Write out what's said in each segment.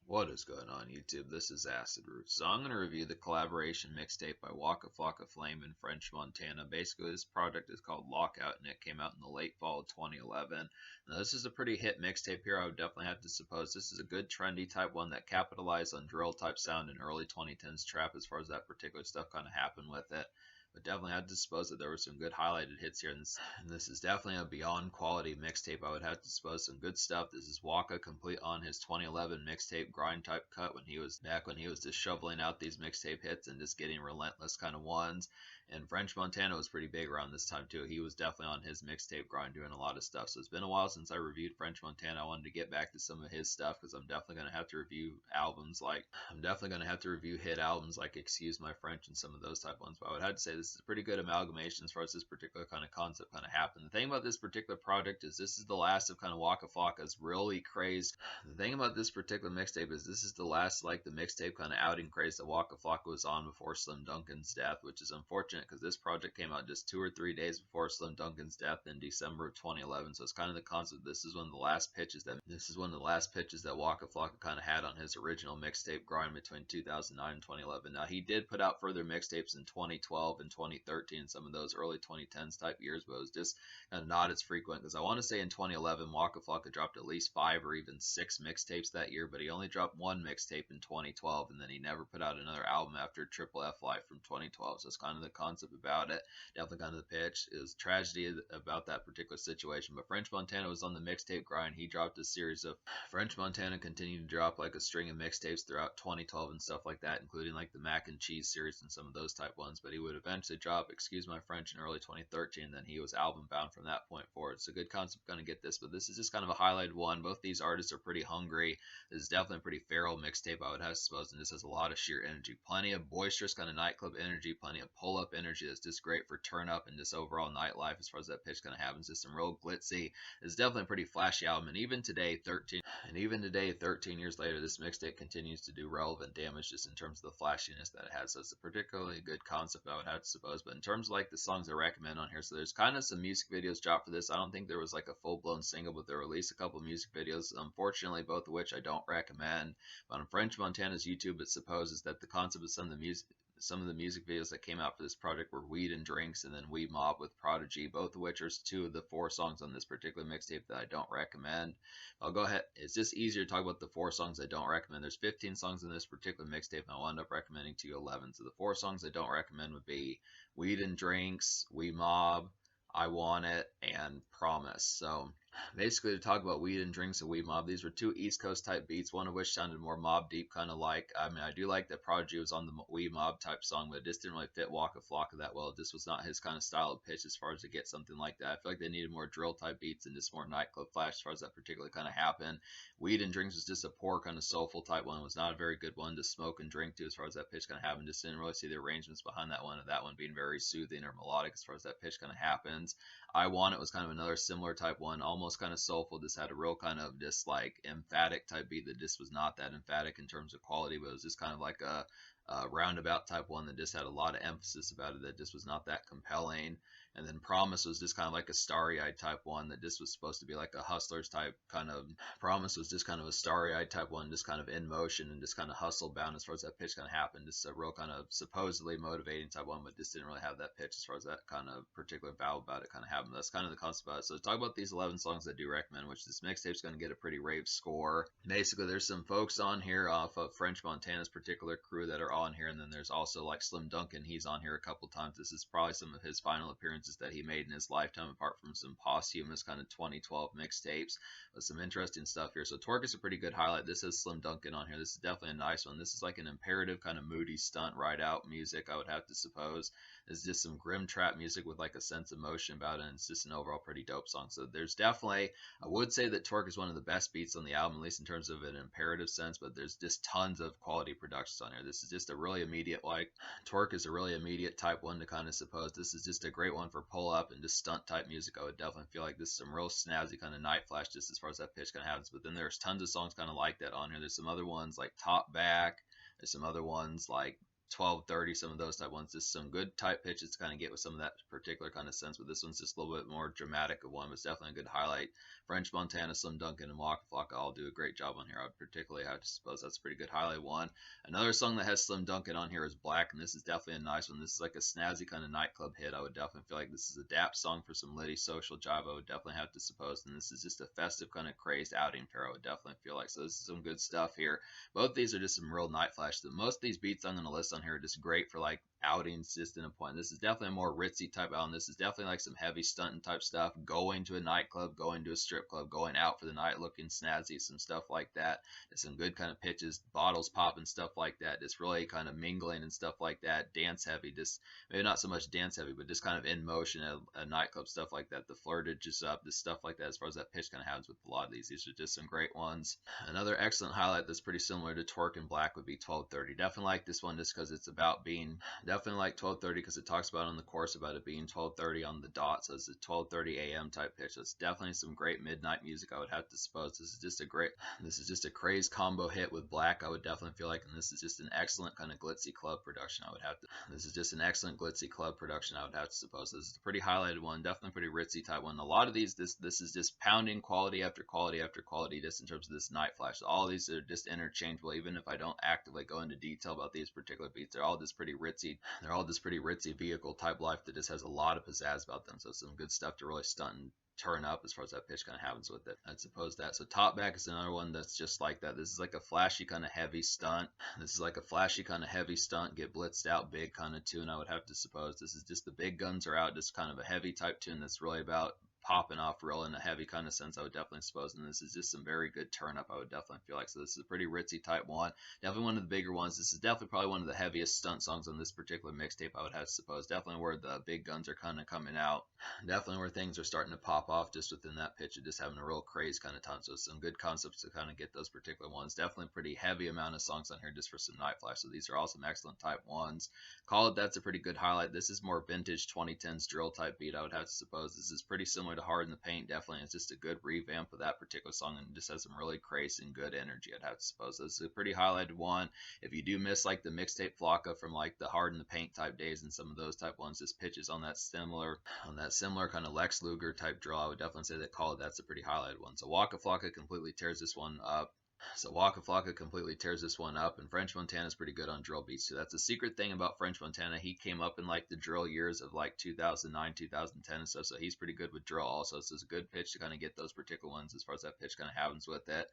What is going on YouTube? This is Acid Roots. So I'm going to review the collaboration mixtape by Waka Flocka Flame in French Montana. Basically, this project is called Lockout, and it came out in the late fall of 2011. Now, this is a pretty hit mixtape here. I would definitely have to suppose this is a good trendy type one that capitalized on drill type sound in early 2010s trap as far as that particular stuff kind of happened with it. But definitely had to suppose that there were some good highlighted hits here. And this is definitely a beyond quality mixtape. I would have to suppose some good stuff. This is Waka complete on his 2011 mixtape grind type cut when he was just shoveling out these mixtape hits and just getting relentless kind of ones. And French Montana was pretty big around this time too. He was definitely on his mixtape grind doing a lot of stuff. So it's been a while since I reviewed French Montana. I wanted to get back to some of his stuff because I'm definitely going to have to review hit albums like Excuse My French and some of those type ones. But I would have to say this is a pretty good amalgamation as far as this particular kind of concept kind of happened. The thing about this particular project is this is the last of kind of Waka Flocka's really crazed. The thing about this particular mixtape is this is the last like the mixtape kind of outing craze that Waka Flocka was on before Slim Duncan's death, which is unfortunate because this project came out just 2 or 3 days before Slim Duncan's death in December of 2011. So it's kind of the concept. This is one of the last pitches that Waka Flocka kind of had on his original mixtape grind between 2009 and 2011. Now he did put out further mixtapes in 2012 and 2013, some of those early 2010s type years, but it was just kind of not as frequent because I want to say in 2011 Waka Flocka dropped at least 5 or even 6 mixtapes that year, but he only dropped 1 mixtape in 2012, and then he never put out another album after Triple F Life from 2012. So it's kind of the concept about it. Definitely kind of the pitch. It was tragedy about that particular situation. But French Montana was on the mixtape grind. He dropped a series of French Montana continued to drop like a string of mixtapes throughout 2012 and stuff like that, including like the Mac and Cheese series and some of those type ones. But he would eventually drop Excuse My French in early 2013, and then he was album bound from that point forward. It's a good concept going to get this, but this is just kind of a highlighted one. Both these artists are pretty hungry. This is definitely a pretty feral mixtape, I would have to suppose, and this has a lot of sheer energy. Plenty of boisterous kind of nightclub energy, plenty of pull-up energy that's just great for turn-up and just overall nightlife as far as that pitch kind of happens. Just some real glitzy. It's definitely a pretty flashy album, and even today, 13 years later, this mixtape continues to do relevant damage just in terms of the flashiness that it has. So it's a particularly good concept, I would have to suppose. But in terms of like the songs I recommend on here, so there's kind of some music videos dropped for this. I don't think there was like a full-blown single, but they released a couple of music videos, unfortunately, both of which I don't recommend. But on French Montana's YouTube, it supposes that the concept of some of the music videos that came out for this project were Weed and Drinks and then We Mob with Prodigy, both of which are 2 of the 4 songs on this particular mixtape that I don't recommend. I'll go ahead. It's just easier to talk about the 4 songs I don't recommend. There's 15 songs in this particular mixtape, and I'll end up recommending to you 11. So the 4 songs I don't recommend would be Weed and Drinks, We Mob, I Want It, and Promise. So basically, to talk about Weed and Drinks and We Mob, these were 2 East Coast type beats, one of which sounded more Mob Deep kind of like. I mean, I do like that Prodigy was on the We Mob type song, but it just didn't really fit Waka Flocka that well. This was not his kind of style of pitch as far as to get something like that. I feel like they needed more drill type beats and just more nightclub flash as far as that particularly kind of happened. Weed and Drinks was just a poor kind of soulful type one. It was not a very good one to smoke and drink to as far as that pitch kind of happened. Just didn't really see the arrangements behind that one, and that one being very soothing or melodic as far as that pitch kind of happens. I Want It was kind of another similar type one, almost kind of soulful, just had a real kind of just like emphatic type beat that just was not that emphatic in terms of quality, but it was just kind of like a roundabout type one that just had a lot of emphasis about it that just was not that compelling. And then Promise was just kind of like a starry-eyed type one that just was supposed to be like a Hustlers type kind of. Promise was just kind of a starry-eyed type one, just kind of in motion and just kind of hustle bound as far as that pitch kind of happened. Just a real kind of supposedly motivating type one, but just didn't really have that pitch as far as that kind of particular valve about it kind of happened. That's kind of the concept about it. So to talk about these 11 songs I do recommend, which this mixtape's going to get a pretty rave score. Basically, there's some folks on here off of French Montana's particular crew that are on here, and then there's also like Slim Duncan. He's on here a couple times. This is probably some of his final appearances that he made in his lifetime, apart from some posthumous kind of 2012 mixtapes. But some interesting stuff here. So Torque is a pretty good highlight. This has Slim Duncan on here. This is definitely a nice one. This is like an imperative kind of moody stunt ride out music, I would have to suppose. It's just some grim trap music with like a sense of motion about it, and it's just an overall pretty dope song. So there's definitely, I would say that Torque is one of the best beats on the album, at least in terms of an imperative sense, but there's just tons of quality productions on here. This is just a really immediate, like, Torque is a really immediate type one to kind of suppose. This is just a great one for pull up and just stunt type music. I would definitely feel like this is some real snazzy kind of night flash just as far as that pitch kind of happens. But then there's tons of songs kind of like that on here. There's some other ones like Top Back. There's some other ones like 1230, some of those type ones. Just some good tight pitches to kind of get with some of that particular kind of sense. But this one's just a little bit more dramatic of one. But it's definitely a good highlight. French Montana, Slim Duncan, and Waka Flocka all do a great job on here. I would particularly have to suppose that's a pretty good highlight one. Another song that has Slim Duncan on here is Black, and this is definitely a nice one. This is like a snazzy kind of nightclub hit. I would definitely feel like this is a dap song for some litty social jive. I would definitely have to suppose. And this is just a festive kind of crazed outing pair. I would definitely feel like. So this is some good stuff here. Both these are just some real night flash. Most of these beats I'm going to list on here are just great for like outings just in a point. This is definitely a more ritzy type album. This is definitely like some heavy stunting type stuff, going to a nightclub, going to a strip club, going out for the night looking snazzy, some stuff like that. There's some good kind of pitches, bottles popping, stuff like that. Just really kind of mingling and stuff like that. Dance heavy, just maybe not so much dance heavy, but just kind of in motion at a nightclub, stuff like that. The flirtage is up, just stuff like that. As far as that pitch kind of happens with a lot of these are just some great ones. Another excellent highlight that's pretty similar to Twerk and Black would be 1230. Definitely like this one just because it's about being definitely like 1230 because it talks about on the chorus about it being 1230 on the dot, so it's a 1230 a.m. type pitch. So it's definitely some great midnight music. I would have to suppose this is just a crazy combo hit with Black. I would definitely feel like, and this is just an excellent kind of glitzy club production. This is just an excellent glitzy club production. I would have to suppose this is a pretty highlighted one, definitely pretty ritzy type one. A lot of these, this is just pounding quality after quality after quality, just in terms of this night flash. So all of these are just interchangeable, even if I don't actively go into detail about these particular beats. They're all just pretty ritzy. They're all just pretty ritzy vehicle type life that just has a lot of pizzazz about them. So some good stuff to really stunt and turn up as far as that pitch kind of happens with it. I'd suppose that. So Top Back is another one that's just like that. This is like a flashy kind of heavy stunt. Get blitzed out big kind of tune. I would have to suppose this is just the big guns are out, just kind of a heavy type tune that's really about popping off real in a heavy kind of sense. I would definitely suppose, and this is just some very good turn up. I would definitely feel like. So this is a pretty ritzy type one, definitely one of the bigger ones. This is definitely probably one of the heaviest stunt songs on this particular mixtape. I would have to suppose, definitely where the big guns are kind of coming out, definitely where things are starting to pop off just within that pitch of just having a real craze kind of time. So some good concepts to kind of get those particular ones. Definitely pretty heavy amount of songs on here just for some night flash. So these are all some excellent type ones. Call It That's a pretty good highlight. This is more vintage 2010s drill type beat. I would have to suppose this is pretty similar to Hard in the Paint. Definitely, it's just a good revamp of that particular song and just has some really crazy and good energy. I'd have to suppose this is a pretty highlighted one. If you do miss like the Mixtape Flocka from like the Hard in the Paint type days and some of those type ones, just pitches on that similar kind of Lex Luger type drill, I would definitely say that Call It That's a pretty highlighted one. So Waka Flocka completely tears this one up. And French Montana is pretty good on drill beats too. That's a secret thing about French Montana. He came up in like the drill years of like 2009, 2010 and stuff, so he's pretty good with drill also. So it's a good pitch to kind of get those particular ones as far as that pitch kind of happens with it.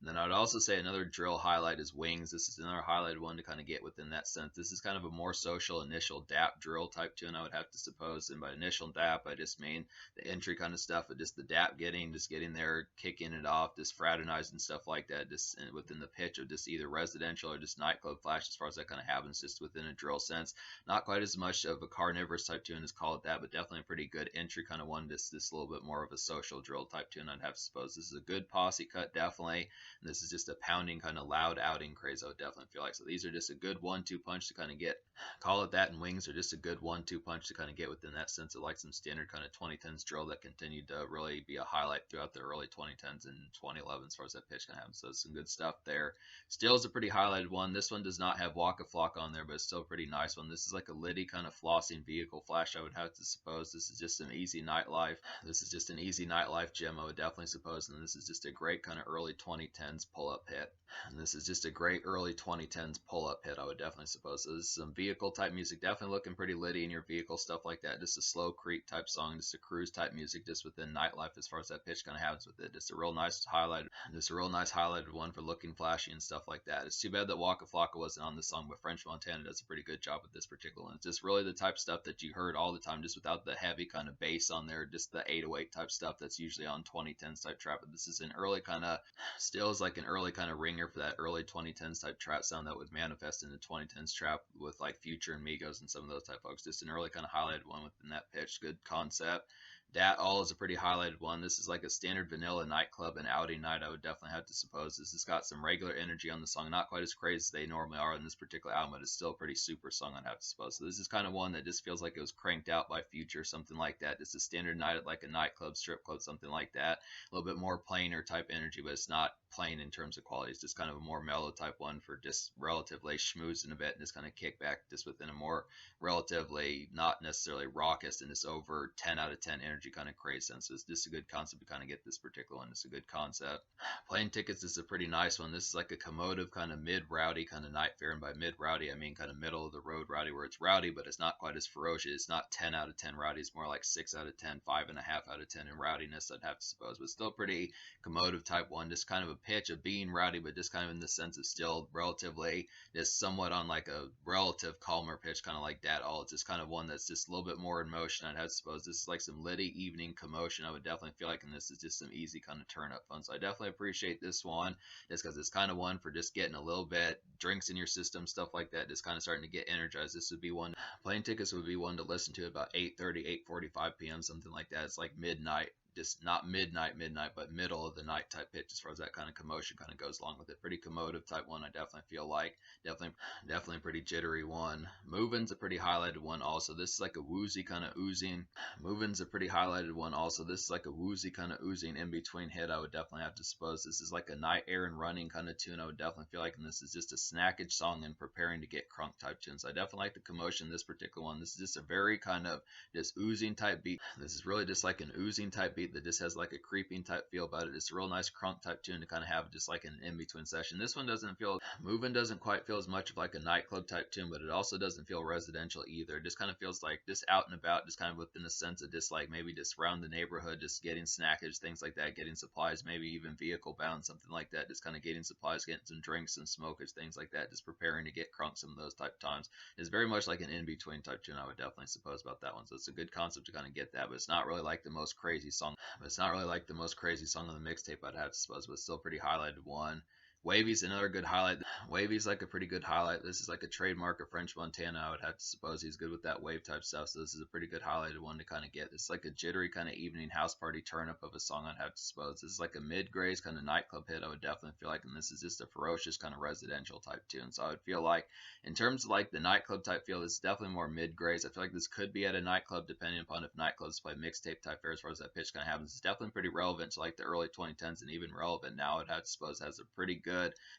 And then I would also say another drill highlight is Wings. This is another highlighted one to kind of get within that sense. This is kind of a more social initial dap drill type tune, I would have to suppose. And by initial dap, I just mean the entry kind of stuff, but just the dap just getting there, kicking it off, just fraternizing stuff like that, just within the pitch of just either residential or just nightclub flash as far as that kind of happens, just within a drill sense. Not quite as much of a carnivorous type tune as Call It That, but definitely a pretty good entry kind of one, just a little bit more of a social drill type tune, I'd have to suppose. This is a good posse cut, definitely. And this is just a pounding kind of loud outing craze, I would definitely feel like. So these are just a good 1-2 punch to kind of get. Call It That and Wings are just a good 1-2 punch to kind of get within that sense of like some standard kind of 2010s drill that continued to really be a highlight throughout the early 2010s and 2011 as far as that pitch kind of happens. So some good stuff there. Still is a pretty highlighted one. This one does not have Waka Flocka on there, but it's still a pretty nice one. This is like a litty kind of flossing vehicle flash, I would have to suppose. This is just an easy nightlife. This is just an easy nightlife gem, I would definitely suppose. And this is just a great kind of early 2010s pull-up hit. And this is just a great early 2010s pull-up hit, I would definitely suppose. So this is some vehicle type music, definitely looking pretty litty in your vehicle, stuff like that. Just a slow creep type song, just a cruise type music, just within nightlife as far as that pitch kind of happens with it. Just a real nice highlighted one for looking flashy and stuff like that. It's too bad that Waka Flocka wasn't on this song, but French Montana does a pretty good job with this particular one. It's just really the type of stuff that you heard all the time, just without the heavy kind of bass on there, just the 808 type stuff that's usually on 2010s type trap. But this is an early kind of, still is like an early kind of ringer for that early 2010s type trap sound that would manifest in the 2010s trap with like Future and Migos and some of those type folks. Just an early kind of highlighted one within that pitch. Good concept. Dat All is a pretty highlighted one. This is like a standard vanilla nightclub and outing night, I would definitely have to suppose. This has got some regular energy on the song, not quite as crazy as they normally are in this particular album, but it's still a pretty super song, I'd have to suppose. So this is kind of one that just feels like it was cranked out by Future, something like that. It's a standard night at like a nightclub, strip club, something like that. A little bit more plainer type energy, but it's not plain in terms of quality. It's just kind of a more mellow type one for just relatively schmoozing a bit and just kind of kick back just within a more relatively not necessarily raucous and just over 10 out of 10 energy kind of craze sense. So it's just a good concept to kind of get this particular one. It's a good concept. Plane Tickets is a pretty nice one. This is like a commotive kind of mid rowdy kind of night fair, and by mid rowdy I mean kind of middle of the road rowdy, where it's rowdy but it's not quite as ferocious. It's not 10 out of 10 rowdy. It's more like 6 out of 10, 5.5 out of 10 in rowdiness, I'd have to suppose, but still pretty commotive type one. Just kind of a pitch of being rowdy, but just kind of in the sense of still relatively just somewhat on like a relative calmer pitch, kind of like Dat All. It's just kind of one that's just a little bit more in motion, I'd have to suppose. This is like some litty evening commotion, I would definitely feel like, and this is just some easy kind of turn up fun. So I definitely appreciate this one just because it's kind of one for just getting a little bit drinks in your system, stuff like that, just kind of starting to get energized. This would be one, Plane Tickets would be one to listen to about 8:30, 8:45 p.m., something like that. It's like midnight, just not midnight, but middle of the night type pitch as far as that kind of commotion kind of goes along with it. Pretty commotive type one, I definitely feel like. Definitely a pretty jittery one. Movin's a pretty highlighted one also. This is like a woozy kind of oozing. Movin's a pretty highlighted one also. This is like a woozy kind of oozing in between hit, I would definitely have to suppose. This is like a night air and running kind of tune, I would definitely feel like, and this is just a snackage song and preparing to get crunk type tune. So I definitely like the commotion in this particular one. This is just a very kind of just oozing type beat. This is really just like an oozing type beat that just has like a creeping type feel about it. It's a real nice crunk type tune to kind of have just like an in-between session. This one doesn't feel, Movin' doesn't quite feel as much of like a nightclub type tune, but it also doesn't feel residential either. It just kind of feels like just out and about, just kind of within a sense of just like maybe just around the neighborhood, just getting snackage, things like that, getting supplies, maybe even vehicle bound, something like that, just kind of getting supplies, getting some drinks and smokage, things like that, just preparing to get crunk some of those type times. It's very much like an in-between type tune, I would definitely suppose about that one. So it's a good concept to kind of get that, but it's not really like the most crazy song. On the mixtape, I'd have to suppose, but still pretty highlighted one. Wavy's another good highlight. Wavy's like a pretty good highlight. This is like a trademark of French Montana. I would have to suppose he's good with that wave type stuff. So this is a pretty good highlighted one to kind of get. It's like a jittery kind of evening house party turn up of a song, I'd have to suppose. This is like a mid-graze kind of nightclub hit, I would definitely feel like. And this is just a ferocious kind of residential type tune. So I would feel like in terms of like the nightclub type feel, this is definitely more mid-graze. I feel like this could be at a nightclub depending upon if nightclubs play mixtape type fare as far as that pitch kind of happens. It's definitely pretty relevant to like the early 2010s and even relevant now, I'd have to suppose. Has a pretty good,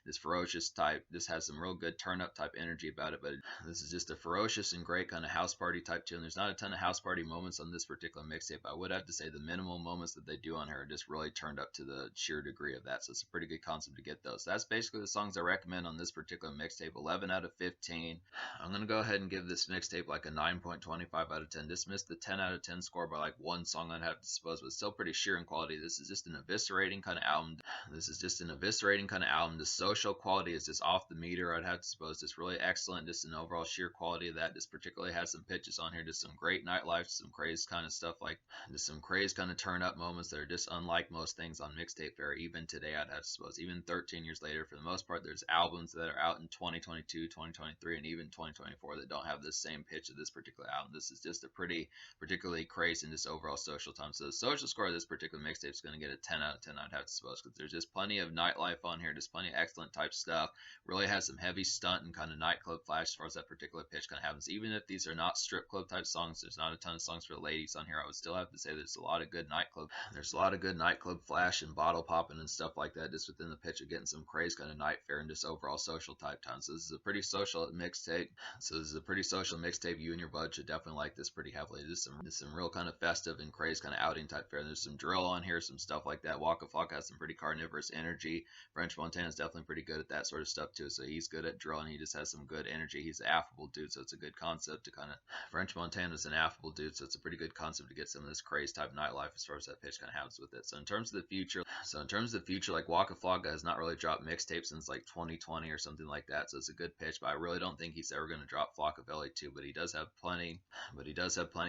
this ferocious type. This has some real good turn up type energy about it, but this is just a ferocious and great kind of house party type tune. There's not a ton of house party moments on this particular mixtape. I would have to say the minimal moments that they do on here are just really turned up to the sheer degree of that. So it's a pretty good concept to get those. So that's basically the songs I recommend on this particular mixtape. 11 out of 15. I'm going to go ahead and give this mixtape like a 9.25 out of 10. This missed the 10 out of 10 score by like one song, I'd have to suppose, but still pretty sheer in quality. This is just an eviscerating kind of album. The social quality is just off the meter, I'd have to suppose. Just really excellent, just an overall sheer quality of that. Just particularly has some pitches on here, just some great nightlife, some crazy kind of stuff, like just some crazy kind of turn up moments that are just unlike most things on mixtape fare even today, I'd have to suppose. Even 13 years later, for the most part, there's albums that are out in 2022, 2023, and even 2024 that don't have the same pitch of this particular album. This is just a pretty particularly crazy and just overall social time. So the social score of this particular mixtape is going to get a 10 out of 10, I'd have to suppose, because there's just plenty of nightlife on here, just plenty of excellent type stuff. Really has some heavy stunt and kind of nightclub flash as far as that particular pitch kind of happens. Even if these are not strip club type songs, there's not a ton of songs for the ladies on here. I would still have to say there's a lot of good nightclub flash and bottle popping and stuff like that just within the pitch of getting some crazy kind of night fair and just overall social type time. So this is a pretty social mixtape. You and your bud should definitely like this pretty heavily. Just some real kind of festive and crazy kind of outing type fair. There's some drill on here, some stuff like that. Waka Flocka has some pretty carnivorous energy. French Montana is definitely pretty good at that sort of stuff too. So he's good at drill and he just has some good energy. He's an affable dude, so it's a good concept to kind of. French Montana is an affable dude, so it's a pretty good concept to get some of this crazy type nightlife as far as that pitch kind of happens with it. So in terms of the future, like Waka Flocka has not really dropped mixtapes since like 2020 or something like that. So it's a good pitch, but I really don't think he's ever going to drop Flockavelli 2. But he does have plenty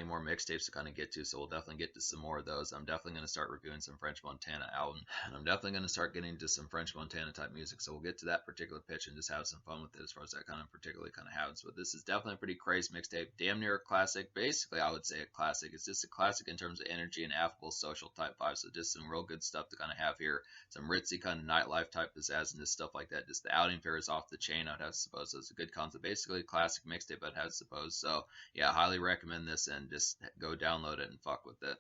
more mixtapes to kind of get to. So we'll definitely get to some more of those. I'm definitely going to start reviewing some French Montana album, and I'm definitely going to start getting to some French Montana type type music. So we'll get to that particular pitch and just have some fun with it as far as that kind of particularly kind of happens. But this is definitely a pretty crazy mixtape, damn near a classic. Basically, I would say a classic. It's just a classic in terms of energy and affable social type vibes. So just some real good stuff to kind of have here. Some ritzy kind of nightlife type pizzazz and just stuff like that. Just the outing fare is off the chain, I'd have to suppose. So it's a good concept. Basically, a classic mixtape, I'd have to suppose. So yeah, highly recommend this and just go download it and fuck with it.